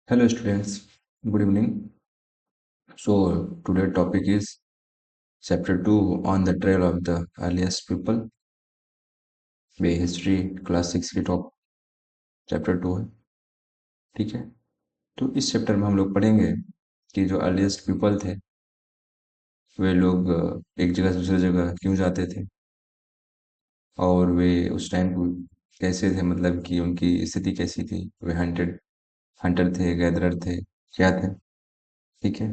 Hello students, good evening. So today topic is chapter 2 on the trail of the earliest people, way history class 6 की top chapter 2 है। ठीक है, तो इस chapter में हम लोग पढ़ेंगे कि जो अर्लीस्ट पीपल थे वे लोग एक जगह से दूसरी जगह क्यों जाते थे और वे उस टाइम कैसे थे, मतलब कि उनकी स्थिति कैसी थी, वे हंटर थे, गैदरर थे, क्या थे। ठीक है,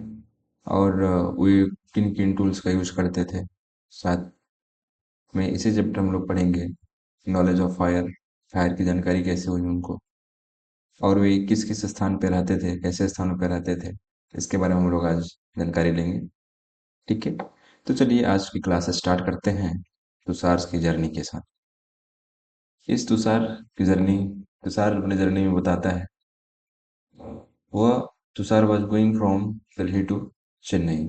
और वे किन किन टूल्स का यूज करते थे। साथ में इसी चैप्टर हम लोग पढ़ेंगे नॉलेज ऑफ फायर, फायर की जानकारी कैसे हुई उनको, और वे किस किस स्थान पे रहते थे, कैसे स्थानों पे रहते थे, इसके बारे में हम लोग आज जानकारी लेंगे। ठीक है, तो चलिए आज की क्लास स्टार्ट करते हैं तुषार की जर्नी के साथ। इस तुषार अपने जर्नी में बताता है, वह Tushar was going from Delhi to Chennai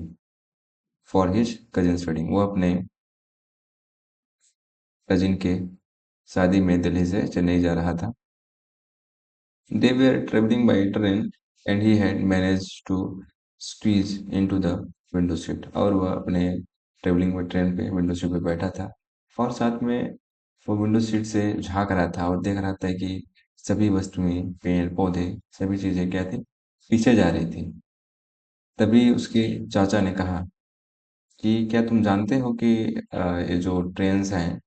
for his cousin wedding. वो अपने कजिन के शादी में दिल्ली से चेन्नई जा रहा था। They were traveling by train and he had managed to squeeze into the window seat। और वह अपने ट्रेवलिंग में ट्रेन पे विंडो सीट पे बैठा था और साथ में वो विंडो सीट से झांक रहा था और देख रहा था कि सभी वस्तुएं, पेड़ पौधे, सभी चीजें क्या थी, पीछे जा रही थी। तभी उसके चाचा ने कहा कि क्या तुम जानते हो कि ये जो ट्रेन्स हैं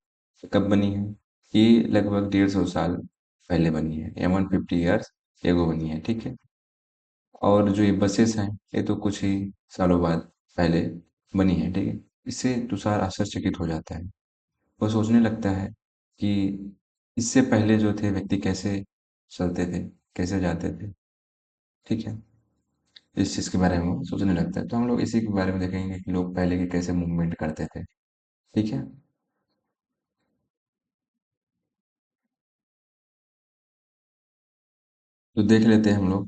कब बनी है? ये लगभग 150 साल पहले बनी है, 150 ईयर्स एगो बनी है। ठीक है, और जो ये बसेस हैं ये तो कुछ ही सालों बाद पहले बनी है। ठीक है, इससे तुषार आश्चर्यचकित हो जाता है। वो सोचने लगता है कि इससे पहले जो थे व्यक्ति कैसे चलते थे, कैसे जाते थे। ठीक है, इस चीज़ के बारे में वो सोचने लगता है। तो हम लोग इसी के बारे में देखेंगे कि लोग पहले के कैसे मूवमेंट करते थे। ठीक है, तो देख लेते हैं हम लोग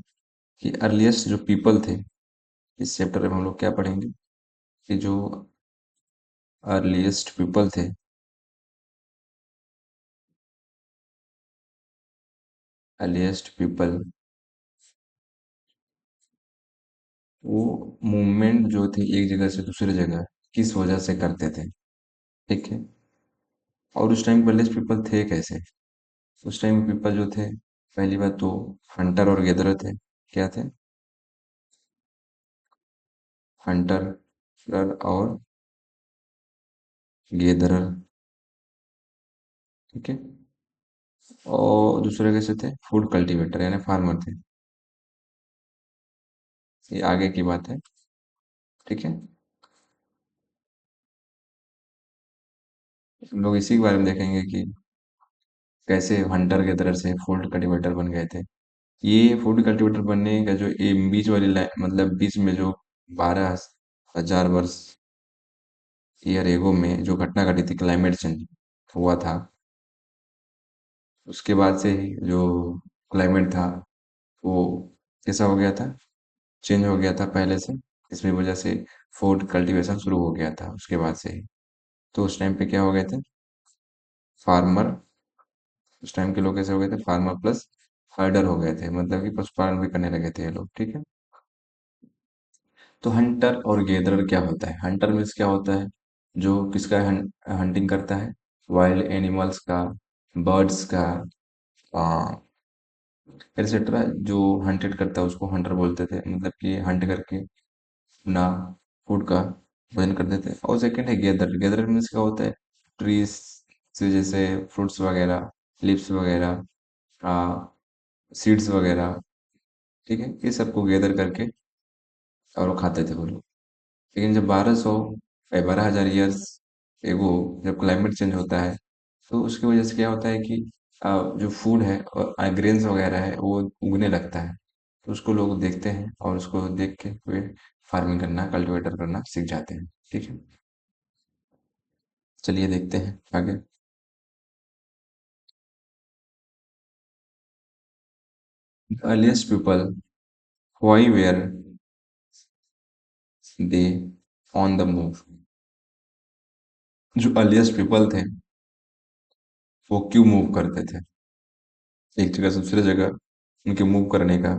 कि अर्लीस्ट जो पीपल थे। इस चैप्टर में हम लोग क्या पढ़ेंगे कि जो अर्लीस्ट पीपल थे, अर्लीस्ट पीपल वो मूवमेंट जो थी एक जगह से दूसरी जगह किस वजह से करते थे। ठीक है, और उस टाइम पहले पीपल थे कैसे। उस टाइम पीपल जो थे, पहली बात तो हंटर और गैदरर थे। क्या थे? हंटर और गैदरर। ठीक है, और दूसरे कैसे थे? फूड कल्टीवेटर यानी फार्मर थे। ये आगे की बात है। ठीक है, हम लोग इसी के बारे में देखेंगे कि कैसे हंटर गैदरर से फूड कल्टीवेटर बन गए थे। ये फूड कल्टीवेटर बनने का जो ये बीच वाली लाइन, मतलब बीच में जो 12,000 वर्ष ईयर एगो में जो घटना घटी थी, क्लाइमेट चेंज हुआ था, उसके बाद से ही जो क्लाइमेट था वो कैसा हो गया था, चेंज हो गया था पहले से। इसमें वजह से फूड कल्टीवेशन शुरू हो गया था उसके बाद से ही। तो उस टाइम पे क्या हो गए थे, फार्मर, उस टाइम के लोग कैसे हो गए थे, फार्मर प्लस हर्डर हो गए थे, मतलब कि पशुपालन भी करने लगे थे ये लोग। ठीक है, तो हंटर और गैदरर क्या होता है? हंटर मीन्स क्या होता है, जो किसका हंटिंग करता है, वाइल्ड एनिमल्स का, बर्ड्स का, एटसेट्रा। जो हंटेड करता है उसको हंटर बोलते थे, मतलब कि हंट करके अपना फूड का भोजन करते थे। और सेकंड है गैदर। गैदर मीन्स क्या होता है, ट्रीज से जैसे फ्रूट्स वगैरह, लिव्स वगैरह, सीड्स वगैरह। ठीक है, ये सबको गैदर करके और वो खाते थे वो लोग। लेकिन जब 12,000 ईयर्स एगो जब क्लाइमेट चेंज होता है, तो उसकी वजह से क्या होता है कि जो फूड है और ग्रेन्स वगैरह है वो उगने लगता है। तो उसको लोग देखते हैं और उसको देख के वे फार्मिंग करना, कल्टीवेटर करना सीख जाते हैं। ठीक है, चलिए देखते हैं आगे। Earliest people, why were they on the move. जो अर्लीस्ट पीपल थे वो क्यों मूव करते थे, एक जगह से दूसरी जगह उनके मूव करने का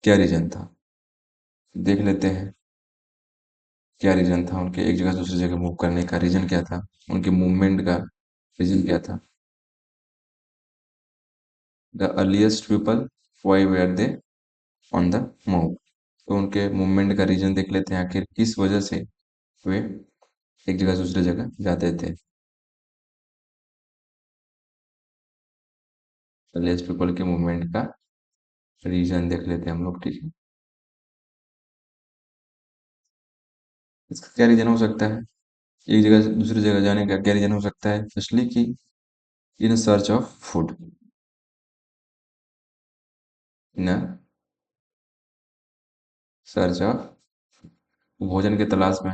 क्या रीजन था? देख लेते हैं क्या रीजन था उनके एक जगह से दूसरी जगह मूव करने का। रीजन क्या था? उनके मूवमेंट का रीजन क्या था? The earliest people, why were they on the move? तो उनके मूवमेंट का रीजन देख लेते हैं, आखिर किस वजह से वे एक जगह से दूसरी जगह जाते थे। अर्लीस्ट पीपल के मूवमेंट का रीजन देख लेते हैं हम लोग, ठीक है। इसका क्या रीजन हो सकता है? एक जगह से दूसरी जगह जाने का क्या रीजन हो सकता है? फर्स्टली कि इन search of food, in search of, भोजन की तलाश में।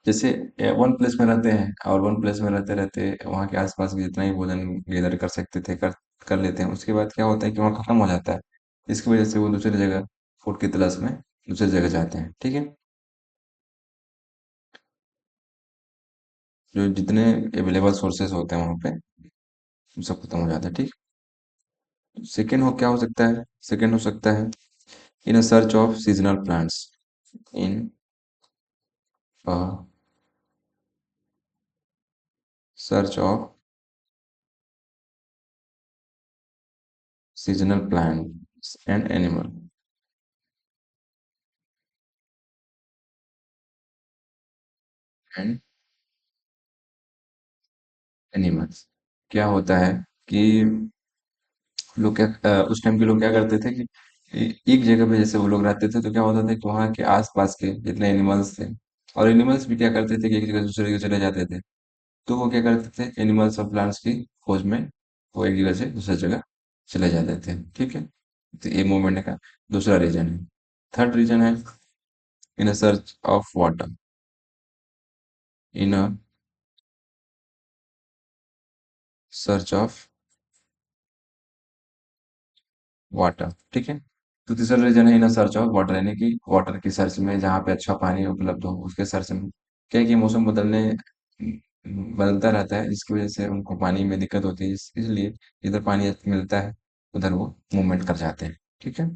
जैसे वन प्लेस में रहते हैं और वन प्लेस में रहते रहते वहाँ के आसपास के जितना ही भोजन गैदर कर सकते थे कर लेते हैं। उसके बाद क्या होता है कि वहाँ खत्म हो जाता है। इसकी वजह से वो दूसरी जगह फूड की तलाश में दूसरी जगह जाते हैं, ठीक है। जो जितने अवेलेबल सोर्सेस होते हैं वहाँ पे वो सब खत्म हो जाता है, ठीक। सेकेंड हो क्या हो सकता है? सेकेंड हो सकता है in a search of seasonal plants, in a search of seasonal plants and animal and animals. क्या होता है कि लोग क्या उस टाइम के लोग क्या करते थे कि एक जगह पे जैसे वो लोग रहते थे तो क्या होता था कि वहाँ के आसपास के जितने एनिमल्स थे, और एनिमल्स भी क्या करते थे कि एक जगह से दूसरी जगह चले जाते थे। तो वो क्या करते थे, एनिमल्स और प्लांट्स की खोज में वो एक जगह से दूसरी जगह चले जाते थे, ठीक है। तो ये मूवमेंट का दूसरा रीजन है। थर्ड रीजन है इन search of water, in search of water, ठीक है। तो तीसरा रीजन है इन सर्च ऑफ वाटर, यानी कि वाटर की सर्च में, जहाँ पे अच्छा पानी उपलब्ध हो उसके सर्च में। क्या है कि मौसम बदलता रहता है, जिसकी वजह से उनको पानी में दिक्कत होती है, इसलिए इधर पानी मिलता है उधर वो मूवमेंट कर जाते हैं, ठीक है।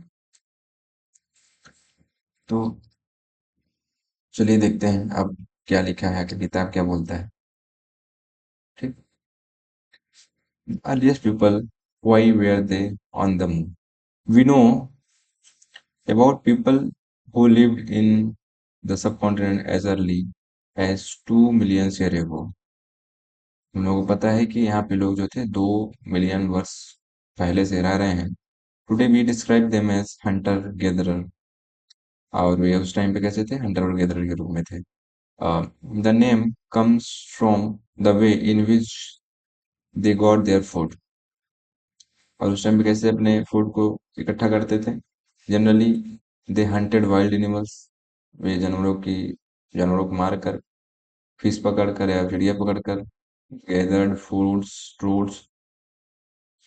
तो चलिए देखते हैं अब क्या लिखा है, कि किताब क्या बोलता है, ठीक। Earliest people, why were they on the moon? We know about people who lived in the subcontinent as early as 2 million years ago. हम लोगों को पता है कि यहाँ पे लोग जो थे 2 मिलियन वर्ष पहले से रह रहे हैं। Today we describe them as hunter gatherer, और वे उस टाइम पे कैसे थे? हंटर और गेदरर के रूप में थे। The name comes from the way in which they got their food, और उस टाइम पे कैसे अपने फूड को इकट्ठा करते थे? Generally they hunted wild animals, वे जानवरों को मार कर, फिश पकड़ कर या चिड़िया पकड़ कर, गैदर्ड फ्रूट्स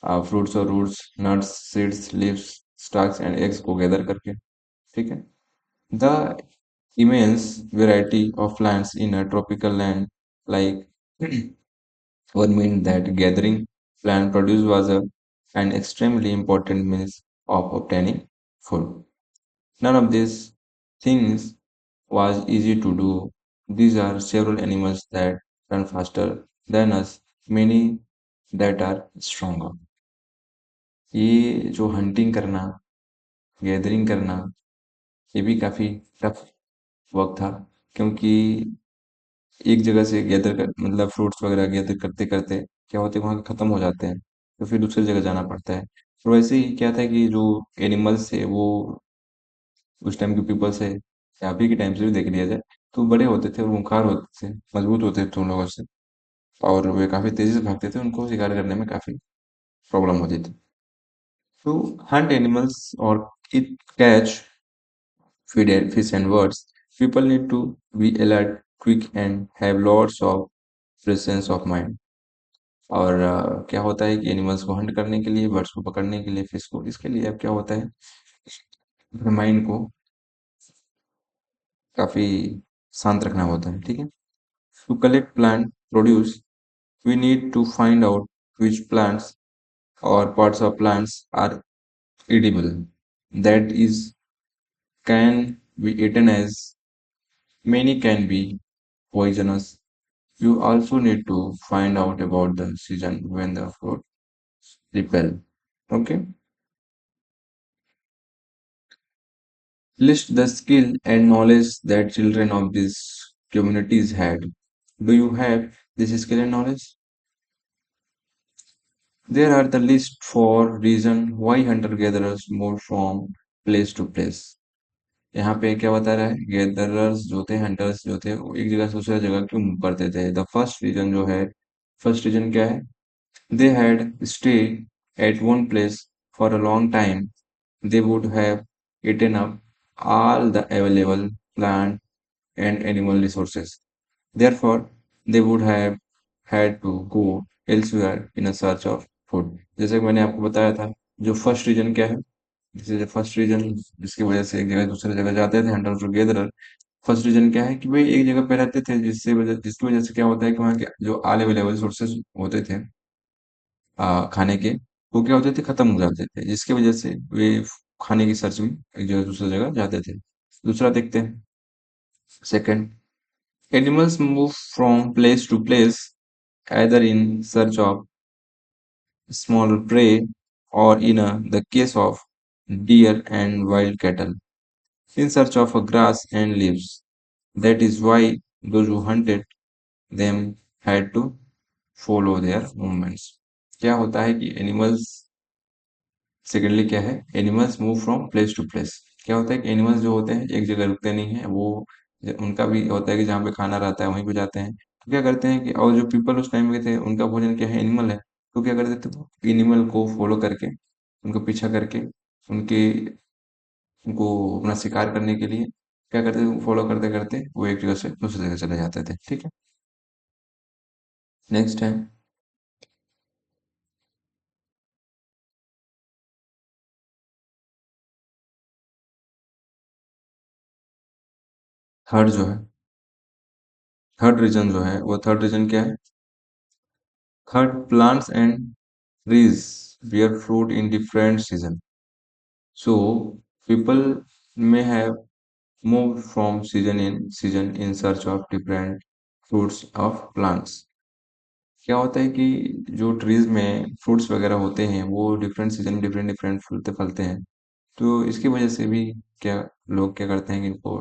और roots, nuts, seeds, leaves, stalks and eggs को गैदर करके, ठीक है। The immense variety of plants in a tropical land like one meant that gathering plant produce was an extremely important means of obtaining food. None of these things was easy to do. These are several animals that run faster than us, many that are stronger. ये जो hunting करना, gathering करना, ये भी काफी tough work था, क्योंकि एक जगह से गैदर कर मतलब फ्रूट्स वगैरह गैदर करते करते क्या होते हैं, वहाँ खत्म हो जाते हैं, तो फिर दूसरी जगह जाना पड़ता है। तो वैसे ही क्या था कि जो एनिमल्स थे वो उस टाइम के पीपल से या अभी के टाइम से भी देख लिया जाए तो बड़े होते थे और खूंखार होते थे, मजबूत होते थे उन लोगों से, और वे काफी तेजी से भागते थे, उनको शिकार करने में काफी प्रॉब्लम होती थी। तो हंट एनिमल्स और it catch fish and birds, people need to be alert, quick and have lots of presence of mind। और क्या होता है कि एनिमल्स को हंट करने के लिए, बर्ड्स को पकड़ने के लिए, फिश को, इसके लिए अब क्या होता है, अपने माइंड को काफी शांत रखना होता है, ठीक है। To collect plant produce, we need to find out which plants or parts of plants are edible, that is, can be eaten as many can be poisonous. You also need to find out about the season when the fruit repel. Okay? List the skill and knowledge that children of these communities had. Do you have this skill and knowledge? There are the list for reason why hunter-gatherers moved from place to place. यहाँ पे क्या बता रहा है gatherers जो थे hunters जो थे वो एक जगह से दूसरी जगह क्यों मूव करते थे द फर्स्ट रीजन जो है फर्स्ट रीजन क्या है they had stayed at one place for a long time they would have eaten up all the available plant and animal resources. Therefore, they would have had to go elsewhere in a search of food. जैसे कि मैंने आपको बताया था जो first reason क्या है जैसे फर्स्ट रीजन जिसकी वजह से एक जगह दूसरी जगह जाते थे हंटर टुगेदर फर्स्ट रीजन क्या है कि भाई एक जगह पे रहते थे जिसकी वजह से क्या होता है कि वहाँ के जो अवेलेबल सोर्सेज होते थे खाने के वो क्या होते थे खत्म हो जाते थे जिसकी वजह से वे खाने की सर्च में एक जगह दूसरी जगह जाते थे दूसरा देखते हैं second animals move from place to place either in search of small prey or in the case of deer and wild cattle in search of grass and leaves. That is why those who hunted them had to follow their movements. क्या होता है कि animals secondly क्या है animals move from place to place क्या होता है कि एनिमल्स जो होते हैं एक जगह रुकते नहीं है वो उनका भी होता है कि जहाँ पे खाना रहता है वहीं पे जाते हैं तो क्या करते हैं कि और जो पीपल उस टाइम के थे उनका भोजन क्या है एनिमल है तो क्या करते थे वो एनिमल को फॉलो करके उनको पीछा करके उनके उनको अपना शिकार करने के लिए क्या करते थे फॉलो करते करते वो एक जगह से दूसरी जगह चले जाते थे ठीक है नेक्स्ट है थर्ड जो है थर्ड रीजन जो है वो थर्ड रीजन क्या है third, plants and trees bear fruit in different seasons. So people may have moved from season in search of different fruits of plants. क्या होता है कि जो ट्रीज में फ्रूट्स वगैरह होते हैं वो डिफरेंट सीजन में डिफरेंट डिफरेंट फूलते फलते हैं तो इसकी वजह से भी क्या लोग क्या करते हैं कि इनको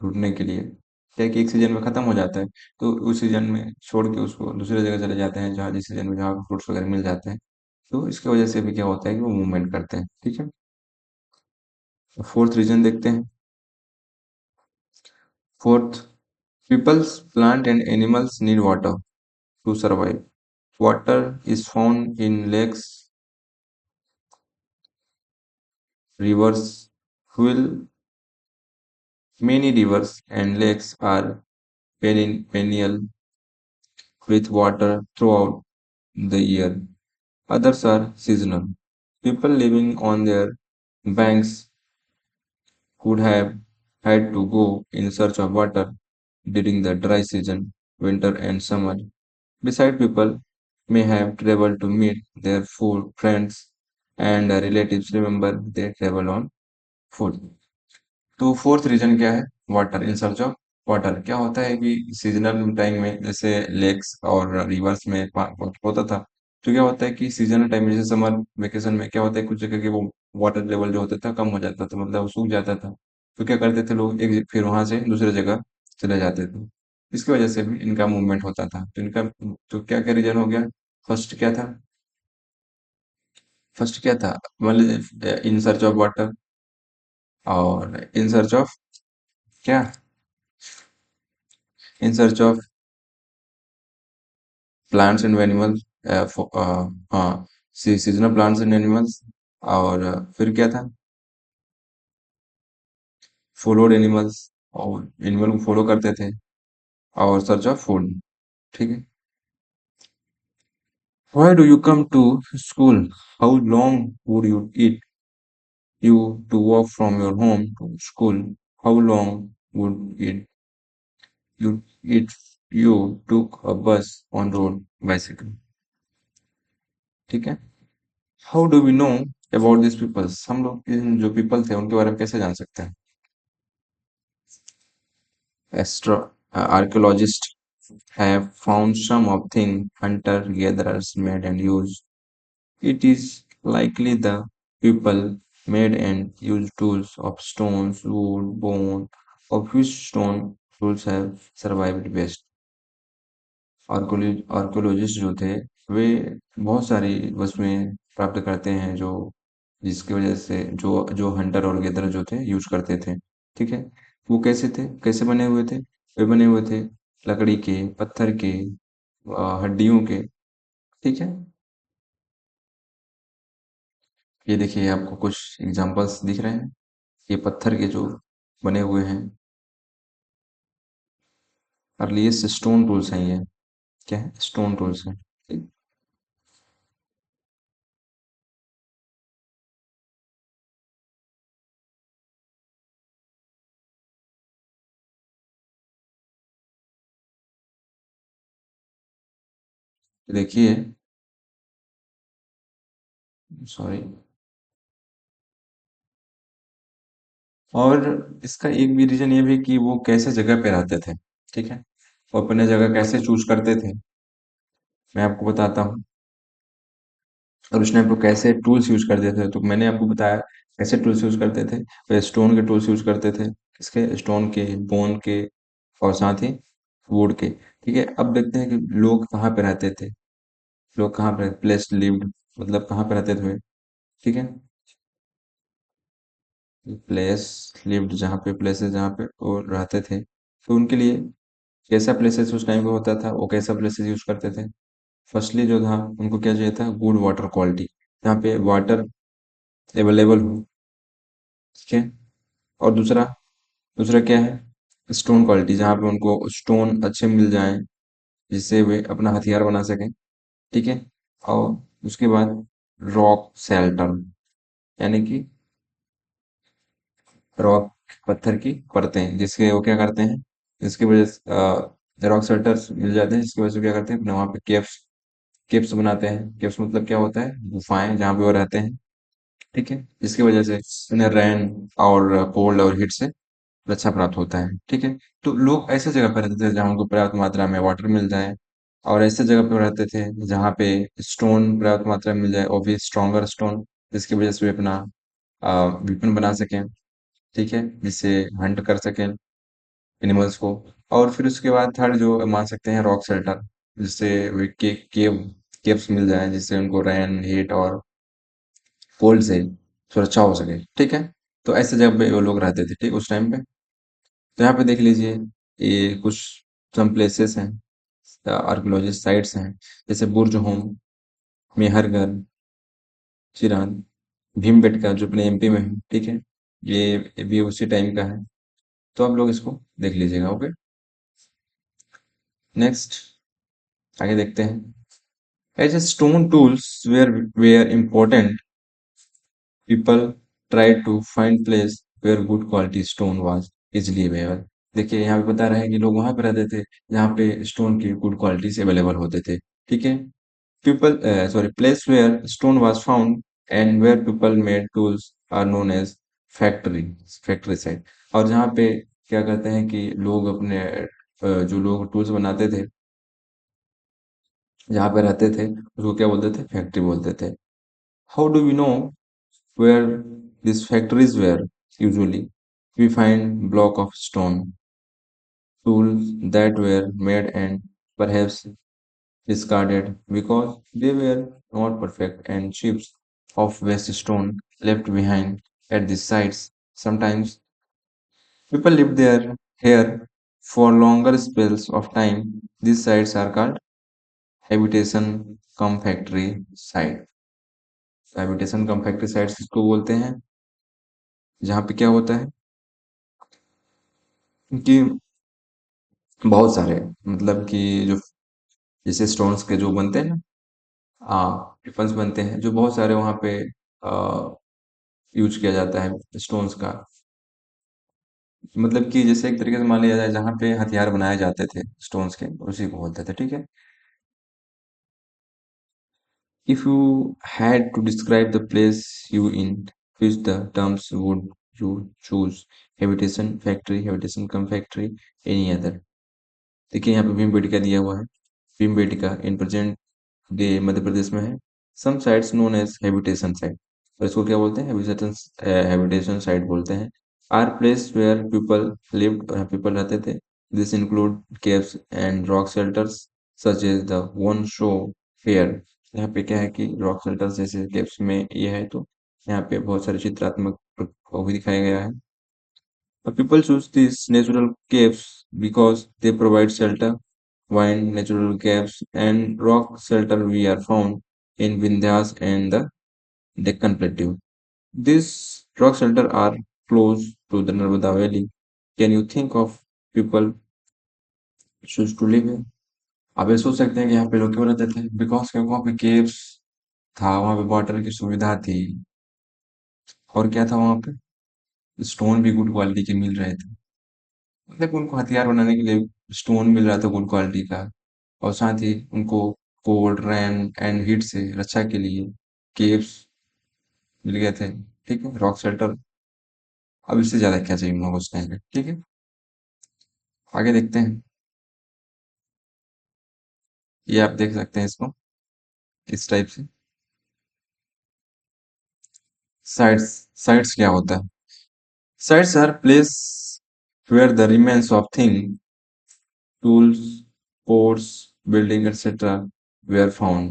ढूंढने के लिए क्या है कि एक सीजन में खत्म हो जाता है तो उस सीजन में छोड़ के उसको दूसरी जगह चले जाते हैं जहाँ जिस सीजन में जहाँ फ्रूट्स वगैरह मिल जाते हैं तो इसकी वजह से भी क्या होता है कि वो मूवमेंट करते हैं ठीक है फोर्थ रीजन देखते हैं fourth peoples plant and animals need water to survive water is found in lakes rivers fuel many rivers and lakes are perennial with water throughout the year. Others are seasonal. People living on their banks would have had to go in search of water during the dry season, winter and summer. Beside people may have traveled to meet their food friends and relatives. Remember, they travel on foot. तो fourth reason क्या है water in search of water क्या होता है कि seasonal time में जैसे lakes और रिवर्स में होता था तो क्या होता है कि सीजनल टाइम में जैसे समर वेकेशन में क्या होता है कुछ जगह के वो वाटर लेवल जो होता था कम हो जाता था मतलब वो सूख जाता था तो क्या करते थे लोग एक फिर वहां से दूसरी जगह चले जाते थे इसकी वजह से भी इनका मूवमेंट होता था तो इनका तो क्या क्या रीजन हो गया फर्स्ट क्या था फर्स्ट क्या था मतलब इन सर्च ऑफ वाटर और इन सर्च ऑफ क्या in search of plants and animals हाँ सीजनल प्लांट्स एंड एनिमल्स और फिर क्या था फॉलोड एनिमल्स और एनिमल को फॉलो करते थे और सर्च ऑफ फूड ठीक है why do you come to school how long would you it you to walk from your home to school how long would it you took a bus on road bicycle ठीक है how do we know about this peoples, हम लोग इन जो people थे उनके बारे में कैसे जान सकते हैं? Astro archaeologist have found some of things hunter-gatherers made and used. It is likely the people made and used tools of stones, wood, bone, of which stone tools have survived best. Archaeologist जो थे वे बहुत सारी वस्तुएं प्राप्त करते हैं जो जिसकी वजह से जो जो हंटर और गेदर जो थे यूज करते थे। ठीक है, वो कैसे थे, कैसे बने हुए थे? वे बने हुए थे लकड़ी के, पत्थर के, हड्डियों के। ठीक है, ये देखिए आपको कुछ एग्जांपल्स दिख रहे हैं, ये पत्थर के जो बने हुए हैं। अर्लीस्ट स्टोन टूल्स हैं ये। क्या है? स्टोन टूल्स हैं। ठीक, देखिए, सॉरी। और इसका एक भी रीजन ये भी कि वो कैसे जगह पे रहते थे। ठीक है, वो अपने जगह कैसे चूज करते थे, मैं आपको बताता हूँ। और उस टाइम पे कैसे टूल्स यूज करते थे, तो मैंने आपको बताया कैसे टूल्स यूज करते थे। वे स्टोन के टूल्स यूज करते थे, किसके? स्टोन के, बोन के, और साथ ही वुड के। ठीक है, अब देखते हैं कि लोग कहाँ पे रहते थे। लोग कहाँ पे प्लेस लिव्ड, मतलब कहाँ पे रहते थे। ठीक है, प्लेस लिव्ड, जहाँ पे प्लेसेस जहाँ पे वो रहते थे, तो उनके लिए कैसा प्लेसेस उस टाइम पे होता था, वो कैसा प्लेसेस यूज करते थे। फर्स्टली जो था उनको क्या चाहिए था? गुड वाटर क्वालिटी, जहाँ पे वाटर अवेलेबल हो। ठीक है, और दूसरा, दूसरा क्या है? स्टोन क्वालिटी, जहाँ पे उनको स्टोन अच्छे मिल जाएं जिससे वे अपना हथियार बना सकें। ठीक है, और उसके बाद रॉक शेल्टर, यानी कि रॉक, पत्थर की परतें, जिसके वो क्या करते हैं, जिसकी वजह से रॉक शेल्टर्स मिल जाते हैं, जिसकी वजह से क्या करते हैं, अपने वहाँ पे केव्स, केव्स बनाते हैं। केव्स मतलब क्या होता है? गुफाएं, जहाँ पे वो रहते हैं। ठीक है, जिसकी वजह से उन्हें रैन और कोल्ड और हीट से रक्षा प्राप्त होता है। ठीक है, तो लोग ऐसे जगह पर रहते थे जहाँ उनको पर्याप्त मात्रा में वाटर मिल जाए, और ऐसे जगह पर रहते थे जहाँ पे स्टोन पर्याप्त मात्रा में मिल जाए, और भी स्ट्रॉन्गर स्टोन, जिसकी वजह से वे अपना वेपन बना सकें। ठीक है, जिससे हंट कर सकें एनिमल्स को। और फिर उसके बाद थर्ड जो मान सकते हैं, रॉक शेल्टर, जिससे वे केव्स मिल जाए, जिससे उनको रैन, हीट और कोल्ड से सुरक्षा हो सके। ठीक है, तो ऐसे जगह पे वो लोग रहते थे, ठीक, उस टाइम पे। तो यहाँ पे देख लीजिए, ये कुछ सम प्लेसेस हैं, आर्कियोलॉजिस्ट साइट्स हैं, जैसे बुर्ज होम, मेहरगढ़, चिरान, भीमबेटका जो अपने एमपी में है। ठीक है, ये भी उसी टाइम का है, तो आप लोग इसको देख लीजिएगा। ओके, नेक्स्ट आगे देखते हैं। As stone tools were important, people tried to find place where good quality stone was easily available। देखिए, यहाँ पे बता रहे हैं कि लोग वहां पे रहते थे जहाँ पे स्टोन की गुड क्वालिटीज अवेलेबल होते थे। ठीक है, people sorry place where stone was found and where people made tools are known as factory, factory site. और जहाँ पे क्या कहते हैं कि लोग अपने जो लोग टूल्स बनाते थे, जहाँ पे रहते थे, उसको क्या बोलते थे? फैक्ट्री बोलते थे। How do we know where these factories were? Usually we find block of stone, tools that were made and perhaps discarded because they were not perfect, and chips of waste stone left behind at these sites. Sometimes people live there here for longer spells of time. These sites are called habitation cum factory site। habitation cum factory sites इसको बोलते हैं, जहाँ पे क्या होता है कि बहुत सारे, मतलब कि जो जैसे स्टोन्स के जो बनते हैं ना, हाँ, वेपन्स बनते हैं, जो बहुत सारे वहाँ पे यूज किया जाता है स्टोन्स का। मतलब कि जैसे एक तरीके से मान लिया जाए, जहाँ पे हथियार बनाए जाते थे स्टोन्स के, उसी को बोलते थे। ठीक है, If you had to describe the place you in, which the terms would you choose? habitation come factory, any other? देखिए यहाँ पे भीमबेटका दिया हुआ है। Bhimbetka in present day Madhya Pradesh में है। Some sites known as habitation site, और इसको क्या बोलते हैं? हैबिटेशन साइट बोलते हैं। Are places where people lived, और पीपल रहते थे। This include caves and rock shelters such as the one show here. यहाँ पे क्या है कि रॉक शेल्टर्स जैसे केव्स में ये है, तो यहाँ पे बहुत सारे चित्रात्मक वो भी दिखाया गया है। People choose these natural caves because they provide shelter. Wine, natural caves, and rock shelter we are found in Vindhyas and the Deccan Plateau. These rock shelter are close to the Narmada Valley. Can you think of people choose to live here? आप ये सोच सकते हैं कि यहाँ पे लोग क्यों रहते थे? बिकॉज क्योंकि वहाँ पे केव्स था, वहाँ पे वाटर की सुविधा थी, और क्या था वहाँ पे? स्टोन भी गुड क्वालिटी के मिल रहे थे। मतलब उनको हथियार बनाने के लिए स्टोन मिल रहा था गुड क्वालिटी का, और साथ ही उनको कोल्ड रैन एंड हीट से रक्षा के लिए केव्स मिल गए थे। ठीक है, रॉक शेल्टर। अब इससे ज्यादा क्या चाहिए उन लोगों को उस टाइम पे? ठीक है, आगे देखते हैं। ये आप देख सकते हैं इसको इस टाइप से। साइट्स, साइट्स क्या होता है? Sites are places where the remains of thing, tools, pots, building, etc. were found.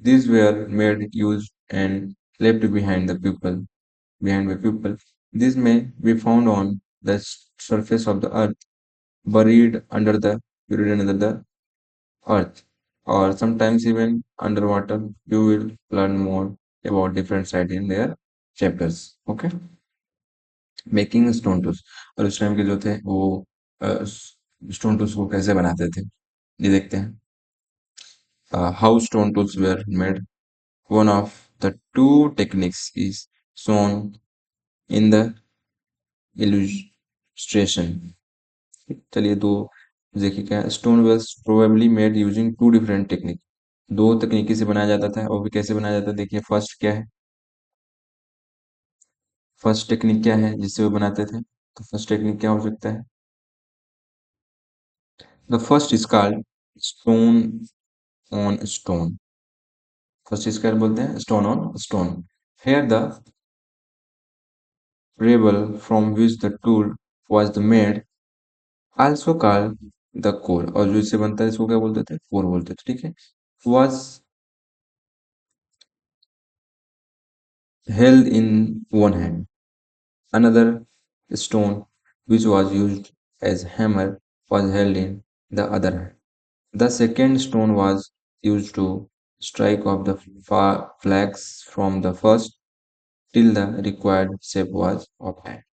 These were made, used, and left behind by people. These may be found on the surface of the earth, buried under the earth, or sometimes even underwater. You will learn more about different sites in their chapters. Okay, making stone tools, और उस time के जो थे वो stone tools को कैसे बनाते थे, ये देखते हैं। How stone tools were made. One of the two techniques is shown in the illustration. चलिए दो देखिए क्या है। Stone was probably made using two different techniques. दो तकनीकी से बनाया जाता था, और भी कैसे बनाया जाता है देखिए। फर्स्ट क्या है? फर्स्ट टेक्निक क्या है जिससे वो बनाते थे? तो फर्स्ट टेक्निक क्या हो सकता है? The first is called stone on stone. First इसका बोलते हैं stone on stone. Here the rubble from which the tool was made, also called the core, और जो इससे बनता है इसको क्या बोलते थे? कोर बोलते थे। ठीक है, was held in one hand. Another stone which was used as hammer was held in the other hand. The second stone was used to strike off the flags from the first till the required shape was obtained.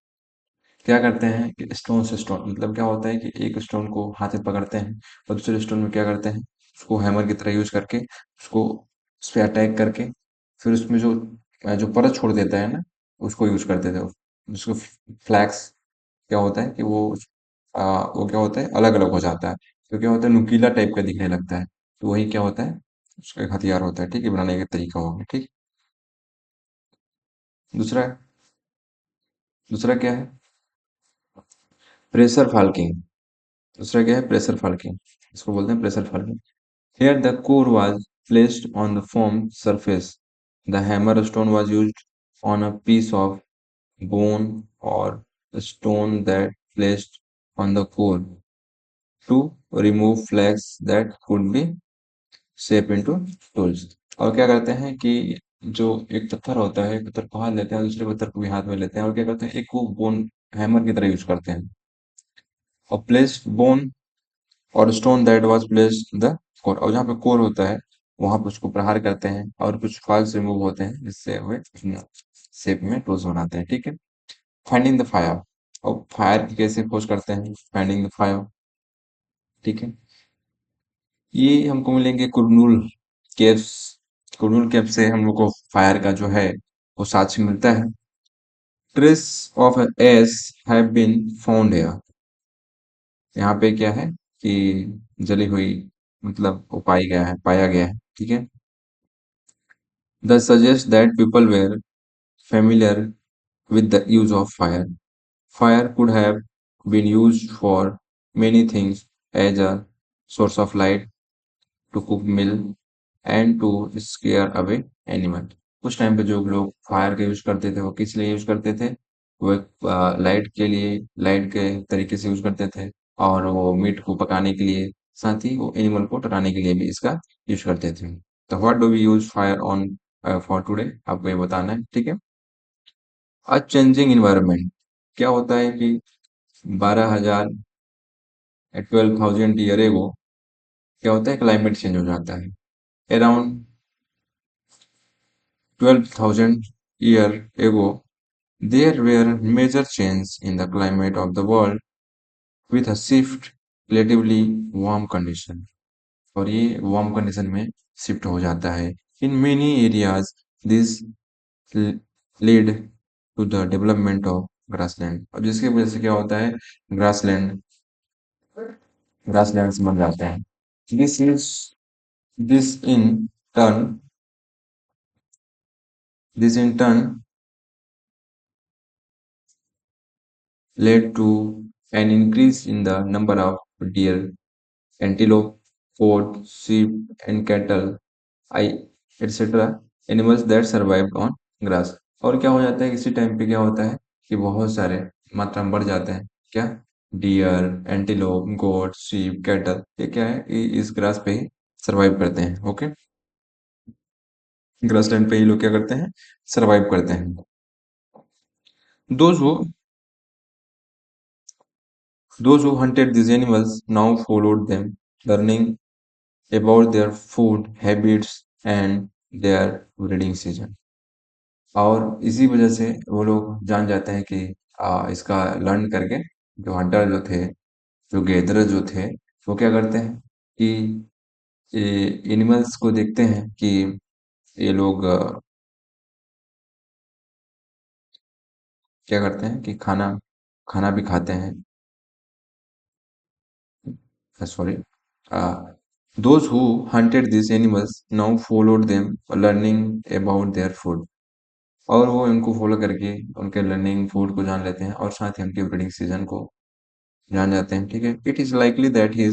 क्या करते हैं कि stone से stone, मतलब क्या होता है कि एक स्टोन को हाथ में पकड़ते हैं, और दूसरे स्टोन में क्या करते हैं, उसको हैमर की तरह यूज करके उसको उस पर अटैक करके फिर उसमें जो जो परत छोड़ देता है ना, उसको यूज करते थे। उसको फ्लैक्स क्या होता है कि वो क्या होता है, अलग अलग हो जाता है, तो क्या होता है, नुकीला टाइप का दिखने लगता है। तो वही क्या होता है, उसका एक हथियार होता है। ठीक है, बनाने का तरीका हो गया। ठीक, दूसरा, दूसरा क्या है? प्रेशर फाल्किंग। दूसरा क्या है? प्रेशर फाल्किंग, इसको बोलते हैं pressure फाल्किंग। Here the core was placed on the foam surface. The hammer stone was used on a piece of bone or stone that placed on the core to remove flags that could be shaped into tools. और क्या करते हैं कि जो एक पत्थर होता है, एक पत्थर को हाथ लेते हैं, दूसरे पत्थर को भी हाथ में लेते हैं, और क्या करते हैं, एक को बोन हैमर की तरह यूज करते हैं, और प्लेस्ड बोन और stone that was placed the core, और जहाँ पे कोर होता है वहां पे उसको प्रहार करते हैं, और कुछ फॉल्स रिमूव होते हैं जिससे वे शेप में टूल्स बनाते हैं। ठीक है, फाइंडिंग द फायर। और फायर की कैसे खोज करते हैं? Finding the fire. ठीक है, ये हमको मिलेंगे कुरनूल केव्स। कुरनूल केव से हम लोग को फायर का जो है वो साक्ष्य मिलता है। Trace of ash have been found here. यहाँ पे क्या है कि जली हुई, मतलब वो पाया गया है। ठीक है, Thus suggests that people were familiar with the use of fire. Fire could have been used for many things as a source of light, to cook meal and to scare away animal. उस time पे जो लोग fire का use करते थे वो किस लिए यूज करते थे? वो एक लाइट के लिए, लाइट के तरीके से यूज करते थे, और वो मीट को पकाने के लिए, साथ ही वो एनिमल को डराने के लिए भी इसका यूज करते थे। तो what do we use fire on for today, आपको ये बताना है, ठीक है। अ चेंजिंग इन्वायरमेंट, क्या होता है कि 12,000 12,000 ईयर एगो क्या होता है, क्लाइमेट चेंज हो जाता है। Around 12,000 years ago, there were major changes in the climate of the world with a shift relatively warm condition, और ये वार्म कंडीशन में शिफ्ट हो जाता है। In many areas this lead to the development of grassland, और जिसकी वजह से क्या होता है, ग्रासलैंड ग्रासलैंड्स बन जाते हैं। This is this in turn this in turn led to an increase in the number of deer, antelope, goat, sheep, and cattle, I, etc. animals that survived on grass। और क्या हो जाता है, इसी time पे क्या होता है कि बहुत सारे मात्रा में बढ़ जाते हैं, क्या, डियर, एंटीलोप, गोट, शीप, कैटल, ये क्या है कि इस ग्रास पे ही सरवाइव करते हैं। ओके, ग्रास लैंड पे ही लोग क्या करते हैं, सरवाइव करते हैं। Those who those who hunted these animals now followed them, learning about their food habits and their breeding season। और इसी वजह से वो लोग जान जाते हैं कि इसका लर्न करके जो हंटर जो थे, जो गैदरर जो थे, वो क्या करते हैं कि एनिमल्स को देखते हैं कि ये लोग क्या करते हैं कि खाना खाना भी खाते हैं। Sorry, those who hunted these animals now followed them, learning about their food। और वो इनको फॉलो करके उनके लर्निंग फूड को जान लेते हैं, और साथ ही उनके ब्रीडिंग सीजन को जान जाते हैं, ठीक है। It is likely that he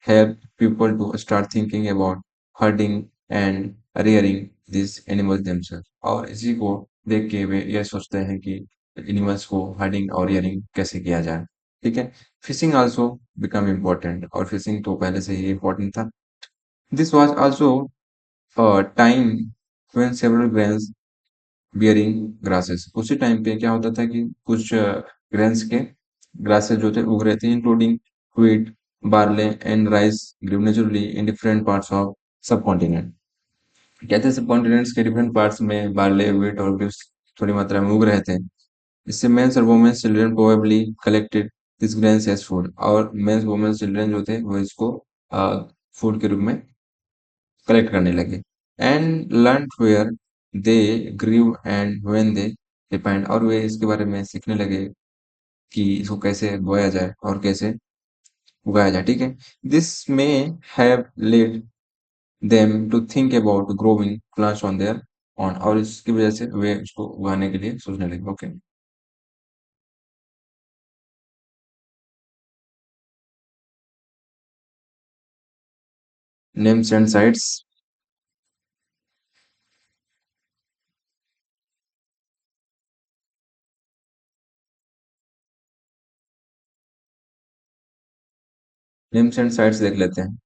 help people to start thinking about herding and rearing this animals themself. और इसी को देख के वे ये सोचते हैं कि एनिमल्स को हर्डिंग और रियरिंग कैसे किया जाए, ठीक है। फिशिंग आल्सो बिकम इम्पोर्टेंट, और फिशिंग तो पहले से ही इम्पोर्टेंट था। This was also time when several grains bearing grasses, उसी टाइम पे क्या होता था कि कुछ ग्रेन्स के ग्रासेस जो थे उग रहे थे, including wheat, barley and rice grew naturally in different parts of subcontinent. कहते हैं सब कॉन्टिनेंट्स के डिफरेंट पार्ट्स में बार्ले, व्हीट और ग्रीव्स थोड़ी मात्रा में उग रहे थे। इससे मेंस और womens children probably collected this grains as food, और मेंस वुमेन्स चिल्ड्रन जो थे वो इसको फूड के रूप में कलेक्ट करने लगे। And learn where they grew and when they depend, और वे इसके बारे में सीखने लगे कि इसको कैसे बोया जाए और कैसे उगाया जाए, ठीक है। This may have led them to think about growing plants on their own, और इसकी वजह से वे उसको उगाने के लिए सोचने लगे। Okay, names and sites. Names and sites देख लेते हैं।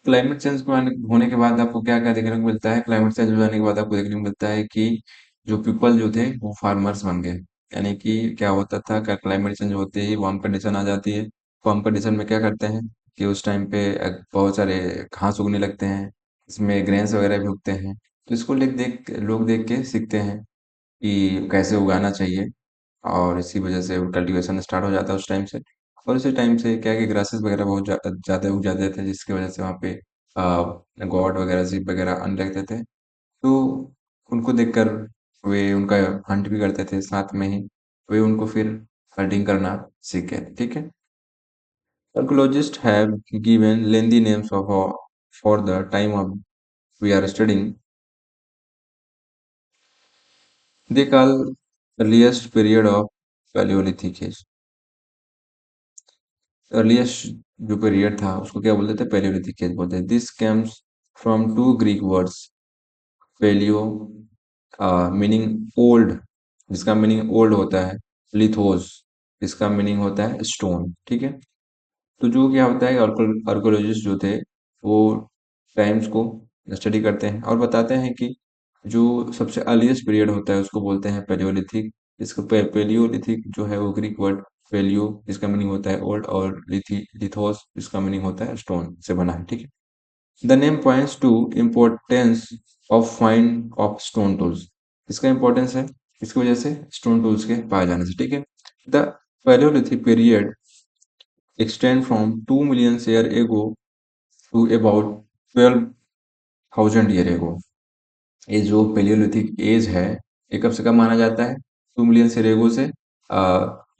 क्लाइमेट चेंज होने के बाद आपको क्या क्या देखने को मिलता है, क्लाइमेट चेंज हो जाने के बाद आपको देखने को मिलता है कि जो पीपल जो थे वो फार्मर्स बन गए। यानी कि क्या होता था, क्या क्लाइमेट चेंज होते ही वार्म कंडीशन आ जाती है। वार्म कंडीशन में क्या करते हैं कि उस टाइम पे बहुत सारे घास उगने लगते हैं, इसमें ग्रेन्स वगैरह भी उगते हैं। तो इसको देख देख लोग देख के सीखते हैं कि कैसे उगाना चाहिए, और इसी वजह से कल्टीवेशन स्टार्ट हो जाता है उस टाइम से। और उसी टाइम से क्या है कि ग्रासेस वगैरह बहुत ज़्यादा उग जाते थे, जिसकी वजह से वहाँ पे गॉड वगैरह, शिप वगैरह आने लगते थे। तो उनको देखकर वे उनका हंट भी करते थे, साथ में ही वे उनको फिर हंटिंग करना सीख गए, ठीक है। Archaeologists have given lengthy names of for the time of we are studying, they call earliest period of Paleolithic age. Earliest जो पीरियड था उसको क्या बोलते थे, पेलियोलिथिक एज बोलते हैं. This comes from two Greek words, paleo meaning old, जिसका meaning old होता है, लिथोस जिसका मीनिंग होता है स्टोन. ठीक है. तो जो क्या होता है, आर्कोलॉजिस्ट जो थे वो टाइम्स को स्टडी करते हैं और बताते हैं कि जो सबसे अर्लीस्ट पीरियड होता है उसको बोलते हैं पेलियोलिथिक. इसको पेलियोलिथिक जो है वो ग्रीक वर्ड पेलियो जिसका मीनिंग होता है ओल्ड, और लिथोस जिसका मीनिंग होता है स्टोन से बना है. ठीक है. The name points to importance of find of stone tools. इसका इंपॉर्टेंस है इसकी वजह से स्टोन टूल्स के पाए जाने से. ठीक है. The Paleolithic period extend from 2 million year ago to about 12,000 year ago. ये जो पेलियोलिथिक एज है ये कब से कब माना जाता है, 2 मिलियन ईयर एगो से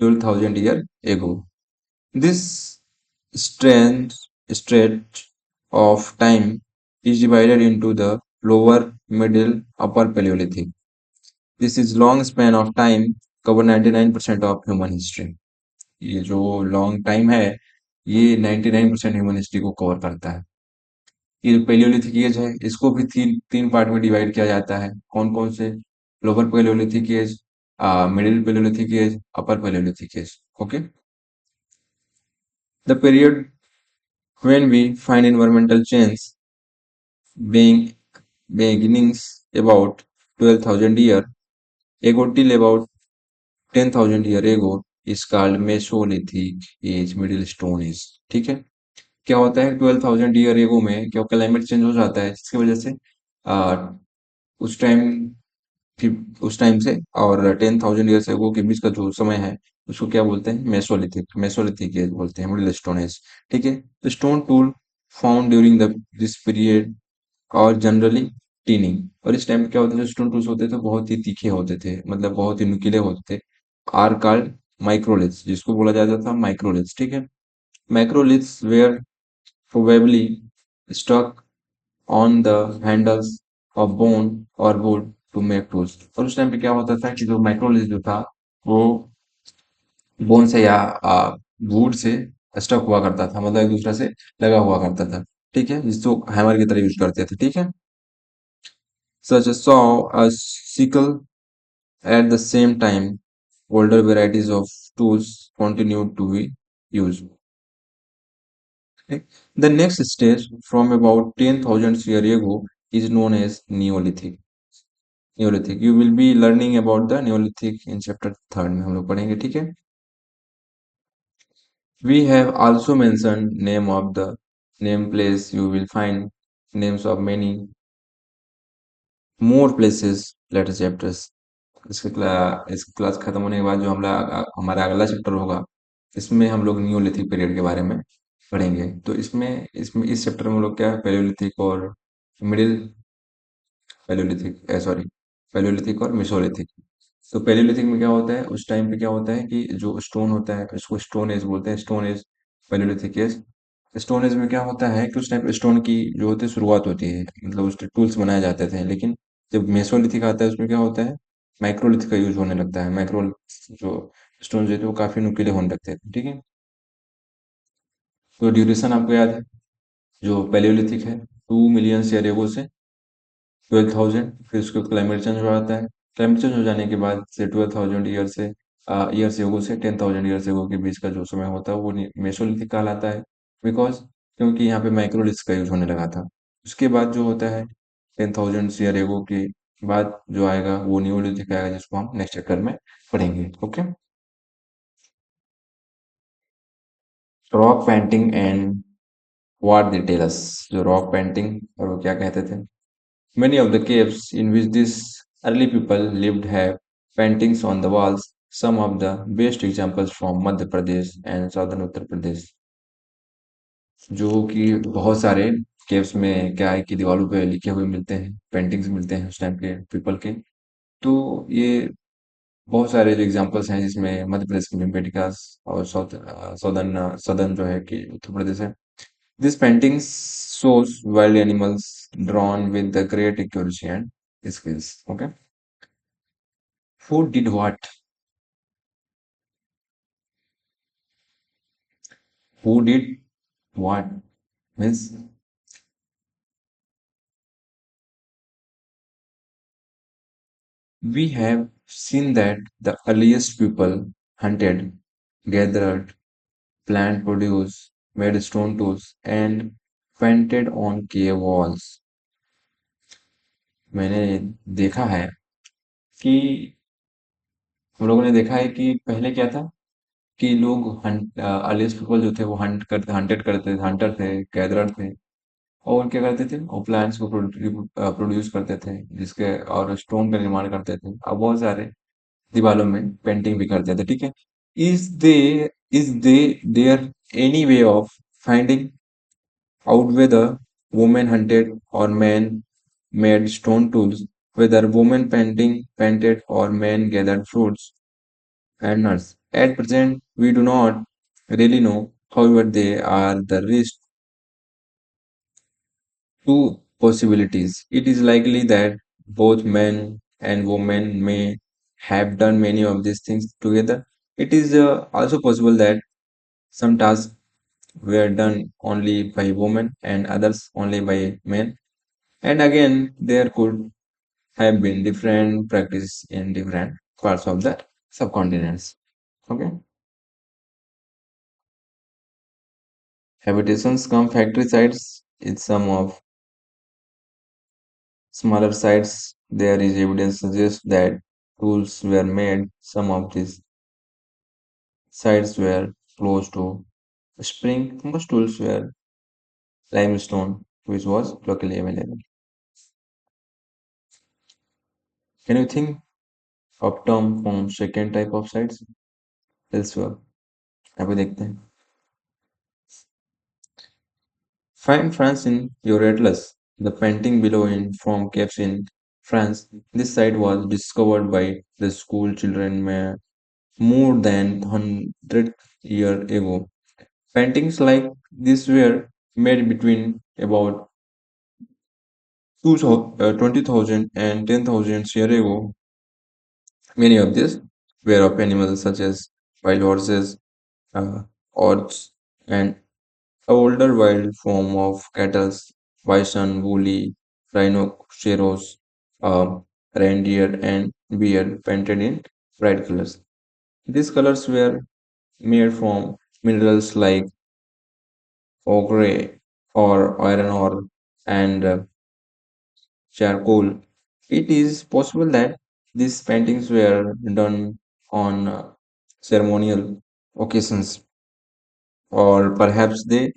12,000 ईयर एगो. This strength stretch of time is divided into the lower, middle, upper Paleolithic. This is long span of time cover 99% of human history. ये जो लॉन्ग टाइम है ये 99% ह्यूमन हिस्ट्री को cover करता है. ये जो पेलियोलिथिक एज है इसको भी तीन तीन पार्ट में डिवाइड किया जाता है. कौन कौन से? Lower Paleolithic age, middle Paleolithic age, upper Paleolithic age. Okay. The period when we find environmental change being beginnings about 12,000 year ago till about 10,000 year ago is called Mesolithic age, Middle Stone age. ठीक है. क्या होता है 12,000 year एगो में क्या climate change हो जाता है जिसकी वजह से आ, उस टाइम उस टाइम से और 10,000 ईयर्स एगो के बीच का जो समय है उसको क्या बोलते हैं, मेसोलिथिक एज बोलते हैं, मिडिल स्टोन एज. ठीक है. तो stone tool found during the this period और जनरली टीनी. और इस टाइम क्या होता है, जो स्टोन टूल्स होते थे बहुत ही तीखे होते थे, मतलब बहुत ही नुकीले होते थे. आर कॉल्ड माइक्रोलिथ्स, जिसको बोला जाता था माइक्रोलिथ्स. ठीक है. Microliths were probably stuck on the handles of bone or wood to make tools. और उस टाइम पे क्या होता था कि जो माइक्रोलिथ जो था वो बोन से या वुड से स्टक हुआ करता था, मतलब एक दूसरे से लगा हुआ करता था. ठीक है. जिसको हैमर की तरह यूज करते थे. ठीक है. Such a saw, a sickle. At the same time, older varieties of tools continued to be used. Okay. The next stage from about 10,000 years ago is known as Neolithic. Neolithic. You will be learning about the Neolithic in chapter 3 में हम लोग पढ़ेंगे. ठीक है. We have also mentioned name of the name place. You will find names of many more places later chapters. इस class खत्म होने के बाद जो हमारा अगला चैप्टर होगा इसमें हम लोग न्यूलिथिक पीरियड के बारे में पढ़ेंगे. तो इसमें इसमें इस चैप्टर में हम लोग क्या पेलियोलिथिक और मिडिल पेलियोलिथिक सॉरी पेलियोलिथिक और मेसोलिथिक. तो पेलियोलिथिक में क्या होता है, उस टाइम पे क्या होता है कि जो स्टोन होता है उसको स्टोन एज बोलते हैं. Stone age, Paleolithic age. Stone age में क्या होता है कि उस टाइम पे स्टोन की जो होती है शुरुआत होती है, मतलब उसके टूल्स बनाए जाते थे. लेकिन जब मेसोलिथिक आता है उसमें क्या होता है, माइक्रोलिथ का यूज होने लगता है. माइक्रोलिथ जो स्टोन जो थे वो काफी नुकीले होने लगते हैं. ठीक है. तो ड्यूरेशन आपको याद है, जो पेलियोलिथिक है 2 मिलियन ईयर एगो से 12,000, फिर उसके बाद क्लाइमेट चेंज हो जाता है. क्लाइमेट चेंज हो जाने के बाद से 12,000 ईयर से एगो से 10,000 ईयर से एगो के बीच का जो समय होता है वो मेसोलिथिक कहलाता है. बिकॉज क्योंकि यहाँ पे माइक्रोलिथ्स का यूज होने लगा था. उसके बाद जो होता है 10,000 ईयर एगो के बाद जो आएगा वो न्यूलिथिक आएगा, जिसको हम नेक्स्ट चैप्टर में पढ़ेंगे. Okay. Rock painting and what they tell us. जो रॉक पेंटिंग और वो क्या कहते थे. Many of the caves in which these early people lived have paintings on the walls. Some of the best examples from Madhya Pradesh and southern Uttar Pradesh. जो कि बहुत सारे केव्स में क्या है कि दीवारों पे लिखे हुए मिलते हैं, पेंटिंग्स मिलते हैं उस टाइम के पीपल के. तो ये बहुत सारे जो एग्जांपल्स हैं जिसमें मध्य प्रदेश की भीमबेटका और साउदर्न सदर्न जो है कि उत्तर प्रदेश है This painting shows wild animals drawn with the great accuracy and skills. Okay. Who did what? Who did what? Means we have seen that the earliest people hunted, gathered, planned produce, made stone tools, and painted on cave walls. मैंने देखा है कि हम लोगों ने देखा है कि पहले क्या था कि लोग हंट अर्लीस्ट पीपल जो थे वो हंटेड करते थे, हंटर थे, गैदरर थे और क्या करते थे वो प्लांट्स को प्रोड्यूस करते थे जिसके और स्टोन का निर्माण करते थे अब बहुत सारे दीवारों में पेंटिंग भी करते थे ठीक है is they is they there any way of finding out whether women hunted or men made stone tools, whether women painted or men gathered fruits and nuts. At present, we do not really know. However, there are the least two possibilities. It is likely that both men and women may have done many of these things together. It is also possible that some tasks were done only by women and others only by men. And again, there could have been different practice in different parts of the subcontinents. Okay. Habitations come factory sites. In some of smaller sites, there is evidence suggests that tools were made. Some of these sites were close to spring. Most tools were limestone, which was locally available. Can you think of term from second type of sites elsewhere? अभी देखते हैं. Find France in your atlas. The painting below in from Caves in France. This site was discovered by the school children more than 100 years ago. Paintings like this were made between about 20,000 and 10,000 years ago. Many of these were of animals such as wild horses, oats, and older wild form of cattle, bison, woolly, rhinoceros, uh, reindeer, and bear painted in bright colors. These colors were made from minerals like ochre or iron ore and charcoal. It is possible that these paintings were done on ceremonial occasions or perhaps they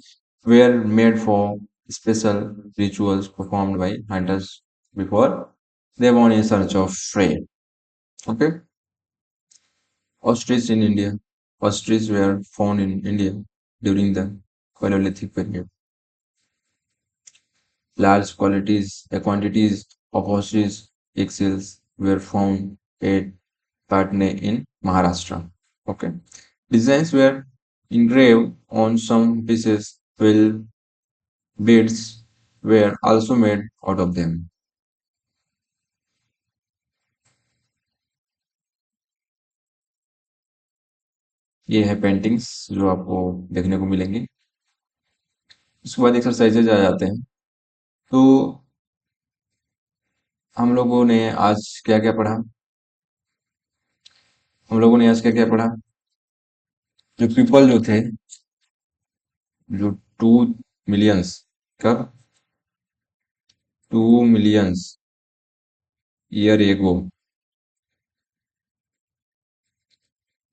were made for special rituals performed by hunters before they went in search of prey. Okay, ostriches in India. Ostriches were found in India during the Paleolithic period. Quantities of ostrich eggshells were found at Patna in Maharashtra. Okay, designs were engraved on some pieces, while beads were also made out of them. ये है paintings जो आपको देखने को मिलेंगी उसके बाद exercises आ जाते हैं तो हम लोगों ने आज क्या क्या पढ़ा हम लोगों ने आज क्या क्या पढ़ा जो पीपल जो थे जो 2 मिलियंस कब 2 मिलियंस ईयर एगो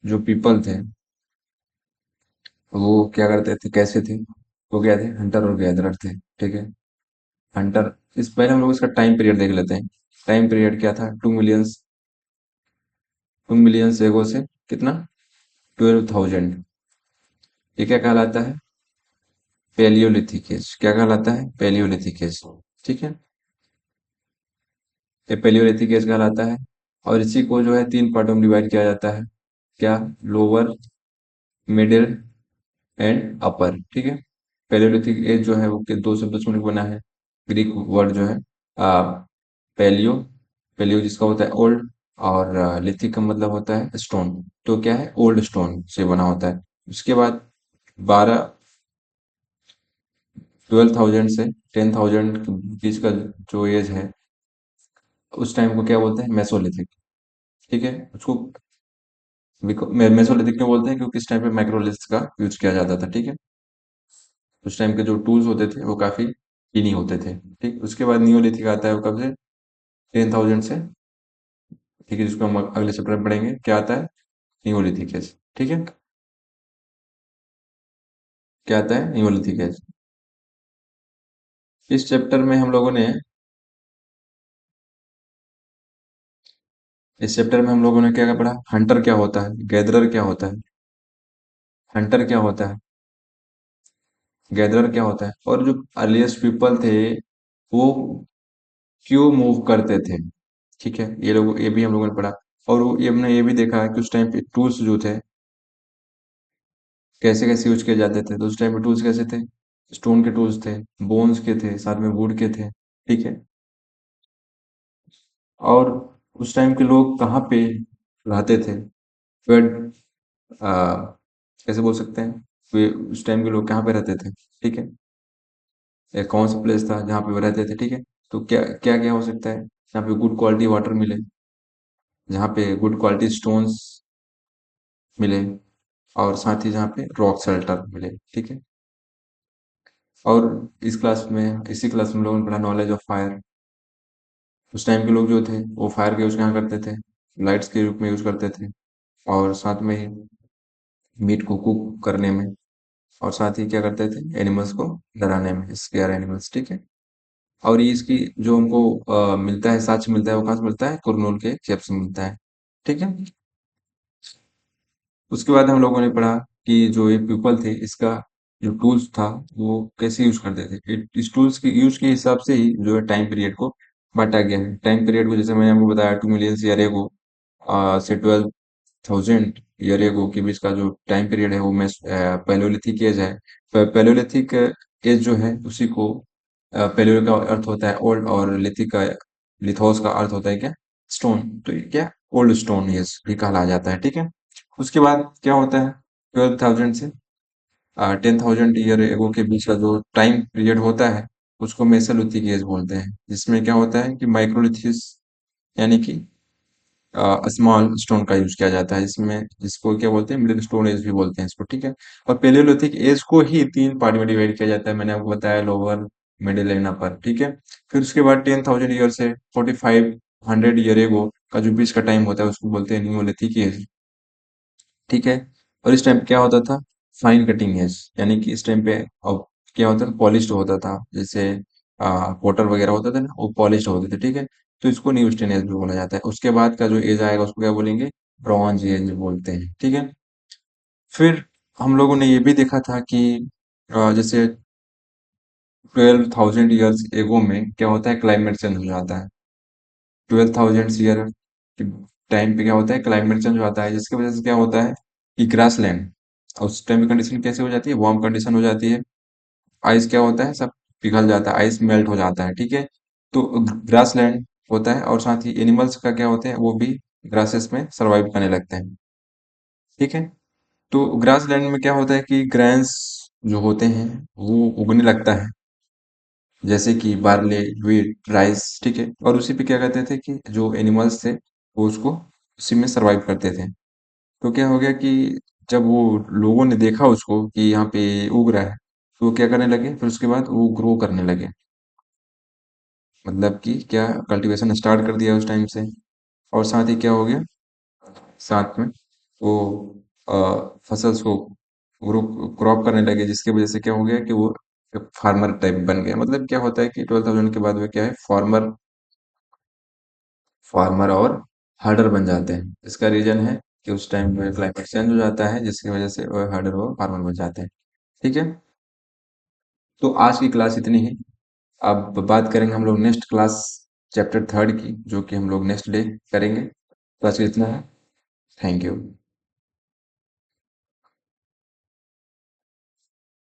जो पीपल थे वो क्या करते थे कैसे थे वो क्या थे हंटर और गैदरर थे ठीक है हंटर इस पहले हम लोग इसका टाइम पीरियड देख लेते हैं टाइम पीरियड क्या था 2 मिलियंस एगो से कितना 12,000 ये क्या कहलाता है पेलियोलिथिक एज क्या कहलाता है पेलियोलिथिक एज ठीक है ये पेलियोलिथिक एज कहलाता है और इसी को जो है 3 पार्टों में डिवाइड किया जाता है क्या लोअर मिडिल एंड अपर ठीक है पैलियोलिथिक एज जो है वो दो शब्दों से मिलकर बना है। ग्रीक वर्ड जो है पैलियो, पैलियो जिसका होता है ओल्ड, और लिथिक का मतलब होता है स्टोन। तो क्या है, ओल्ड स्टोन से बना होता है। उसके बाद 12,000 से 10,000 के बीच का जो एज है, उस टाइम को क्या बोलते हैं, मेसोलिथिक। ठीक है, उसको मेसोलिथिक क्यों बोलते हैं, क्योंकि इस टाइम पे माइक्रोलिथ का यूज किया जाता था। ठीक है, उस टाइम के जो टूल्स होते थे वो काफी टीनी होते थे। ठीक, उसके बाद नियोलिथिक आता है, वो कब से, 10,000 से। ठीक है, जिसको हम अगले चैप्टर में पढ़ेंगे, क्या आता है, नियोलिथिक एज। ठीक है, क्या आता है, नियोलिथिक एज। इस चैप्टर में हम लोगों ने इस चैप्टर में हम लोगों ने क्या क्या पढ़ा, हंटर क्या होता है, गैदरर क्या होता है, हंटर क्या होता है, गैदरर क्या होता है, और जो अर्लीस्ट पीपल थे वो क्यों मूव करते थे। ठीक है, ये भी हम लोगों ने पढ़ा। और ये हमने ये भी देखा कि उस टाइम पे टूल्स जो थे कैसे कैसे यूज किए जाते थे। तो उस टाइम पे टूल्स कैसे थे, स्टोन के टूल्स थे, बोन्स के थे, साथ में वुड के थे। ठीक है, और उस टाइम के लोग कहाँ पे रहते थे, वेड कैसे बोल सकते हैं, वे उस टाइम के लोग कहाँ पे रहते थे। ठीक है, या कौन सा प्लेस था जहाँ पे वो रहते थे। ठीक है, तो क्या क्या क्या हो सकता है, जहाँ पे गुड क्वालिटी वाटर मिले, जहाँ पे गुड क्वालिटी स्टोन्स मिले, और साथ ही जहाँ पे रॉक शेल्टर मिले। ठीक है, और इसी क्लास में हम लोगों ने पढ़ा नॉलेज ऑफ फायर। उस टाइम के लोग जो थे वो फायर का यूज कहाँ करते थे, लाइट्स के रूप में यूज करते थे, और साथ में ही मीट को कुक करने में, और साथ ही क्या करते थे, एनिमल्स को डराने में, स्केयर एनिमल्स। ठीक है, और ये इसकी जो हमको मिलता है, साक्ष्य मिलता है, वो कहाँ से मिलता है, कुरनूल के केव से मिलता है। ठीक है, उसके बाद हम लोगों ने पढ़ा कि जो ये पीपल थे, इसका जो टूल्स था वो कैसे यूज करते थे। इस टूल्स के यूज के हिसाब से ही जो है टाइम पीरियड को बांटा गया है। टाइम पीरियड को जैसे मैंने आपको बताया, 2 मिलियन ईयर एगो से 12,000 ईयर एगो के बीच का जो टाइम पीरियड है वो मैं पैलियोलिथिक एज है। पैलियोलिथिक एज जो है उसी को पैलियो का अर्थ होता है ओल्ड, और लिथिक का, लिथोस का अर्थ होता है क्या, स्टोन। तो ये क्या, ओल्ड स्टोन एज भी कहा जाता है। ठीक है, उसके बाद क्या होता है, 12,000 से 10,000 ईयर एगो के बीच का जो टाइम पीरियड होता है उसको मेसोलिथिक एज बोलते हैं, जिसमें क्या होता है कि माइक्रोलिथिस, यानी कि स्मॉल स्टोन का यूज किया जाता है, जिसमें जिसको क्या बोलते हैं, मिडिल स्टोन एज भी बोलते हैं इसको। ठीक है, और पेलियोलिथिक एज को ही 3 पार्ट में डिवाइड किया जाता है, मैंने आपको बताया, लोअर, मिडिल एंड अपर। ठीक है, फिर उसके बाद 10,000 ईयर से 4,500 ईयर एगो का जो बीच का टाइम होता है उसको बोलते हैं नियोलिथिक एज। ठीक है, और इस टाइम पे क्या होता था, फाइन कटिंग एज, यानी कि इस टाइम पे अब क्या होता था, पॉलिश्ड होता था, जैसे पोटर वगैरह होता था ना, वो पॉलिश्ड होते थे। ठीक है, तो इसको न्यू स्टेन एज भी बोला जाता है। उसके बाद का जो एज आएगा उसको क्या बोलेंगे, ब्रॉन्ज एज बोलते हैं। ठीक है, फिर हम लोगों ने ये भी देखा था कि जैसे 12,000 ईयर्स एगो में क्या होता है, क्लाइमेट चेंज हो जाता है। 12,000 ईयर के टाइम पे क्या होता है, क्लाइमेट चेंज हो जाता है, जिसकी वजह से क्या होता है कि ग्रास लैंड, उस टाइम की कंडीशन कैसे हो जाती है, वार्म कंडीशन हो जाती है। आइस क्या होता है, सब पिघल जाता है, आइस मेल्ट हो जाता है। ठीक है, तो ग्रास लैंड होता है, और साथ ही एनिमल्स का क्या होते हैं, वो भी ग्रासेस में सरवाइव करने लगते हैं। ठीक है, तो ग्रास लैंड में क्या होता है कि ग्रेन्स जो होते हैं वो उगने लगता है, जैसे कि बार्ले, व्हीट, राइस। ठीक है, और उसी पे क्या करते थे कि जो एनिमल्स थे वो उसको उसी में सरवाइव करते थे। तो क्या हो गया कि जब वो लोगों ने देखा उसको कि यहाँ पे उग रहा है, तो वो क्या करने लगे, फिर उसके बाद वो ग्रो करने लगे, मतलब कि क्या, कल्टीवेशन स्टार्ट कर दिया उस टाइम से। और साथ ही क्या हो गया, साथ में वो फसल्स को ग्रो क्रॉप करने लगे, जिसकी वजह से क्या हो गया कि वो फार्मर टाइप बन गया। मतलब क्या होता है कि 12,000 के बाद वो क्या है, फार्मर फार्मर और हर्डर बन जाते हैं। इसका रीजन है कि उस टाइम में क्लाइमेट चेंज हो जाता है, जिसकी वजह से वो हर्डर और फार्मर बन जाते हैं। ठीक है, तो आज की क्लास इतनी ही। अब बात करेंगे हम लोग नेक्स्ट क्लास, चैप्टर 3 की, जो कि हम लोग नेक्स्ट डे करेंगे। तो आज के इतना है। Thank you.